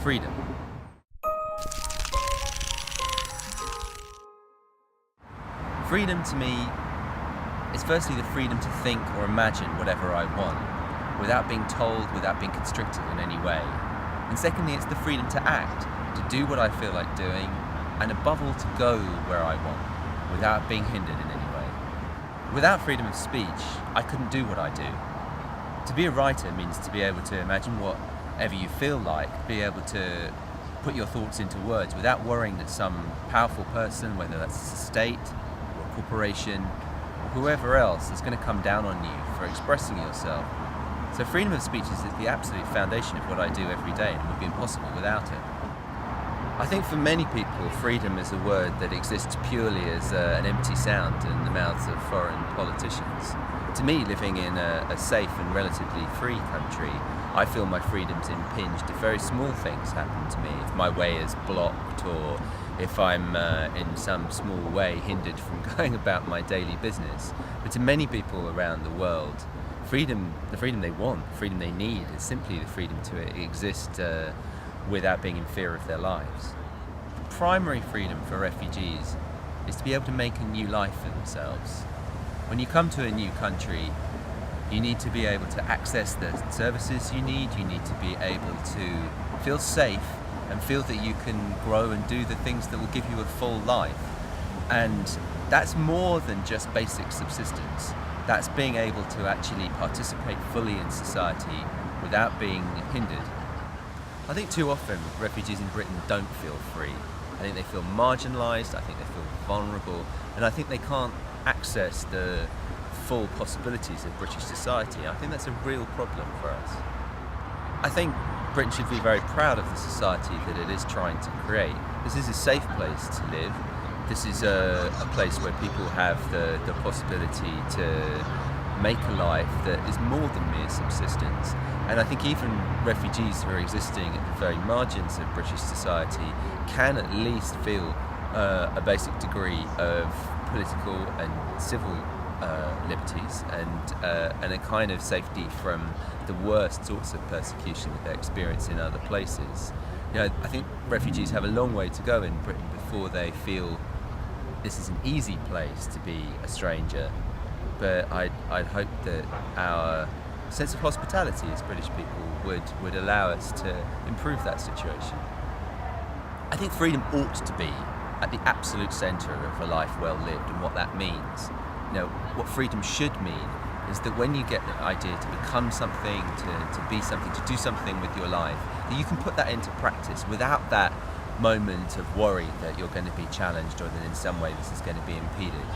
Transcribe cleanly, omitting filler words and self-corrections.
freedom. Freedom to me is firstly the freedom to think or imagine whatever I want, without being told, without being constricted in any way. And secondly, it's the freedom to act, to do what I feel like doing, and above all to go where I want, without being hindered in any way. Without freedom of speech, I couldn't do what I do. To be a writer means to be able to imagine whatever you feel like, be able to put your thoughts into words without worrying that some powerful person, whether that's a state or a corporation or whoever else, is going to come down on you for expressing yourself. So freedom of speech is the absolute foundation of what I do every day, and it would be impossible without it. I think for many people, freedom is a word that exists purely as an empty sound in the mouths of foreign politicians. To me, living in a safe and relatively free country, I feel my freedom's impinged if very small things happen to me. If my way is blocked, or if I'm in some small way hindered from going about my daily business. But to many people around the world, freedom, the freedom they want, the freedom they need, is simply the freedom to exist without being in fear of their lives. The primary freedom for refugees is to be able to make a new life for themselves. When you come to a new country, you need to be able to access the services you need to be able to feel safe and feel that you can grow and do the things that will give you a full life. And that's more than just basic subsistence. That's being able to actually participate fully in society without being hindered. I think too often refugees in Britain don't feel free. I think they feel marginalised, I think they feel vulnerable, and I think they can't access the full possibilities of British society. I think that's a real problem for us. I think Britain should be very proud of the society that it is trying to create. This is a safe place to live. This is a place where people have the possibility to make a life that is more than mere subsistence. And I think even refugees who are existing at the very margins of British society can at least feel a basic degree of political and civil liberties and a kind of safety from the worst sorts of persecution that they experience in other places. You know, I think refugees have a long way to go in Britain before they feel this is an easy place to be a stranger. But I'd hope that our sense of hospitality as British people would allow us to improve that situation. I think freedom ought to be at the absolute centre of a life well lived, and what that means. You know, what freedom should mean is that when you get the idea to become something, to be something, to do something with your life, that you can put that into practice without that moment of worry that you're going to be challenged or that in some way this is going to be impeded.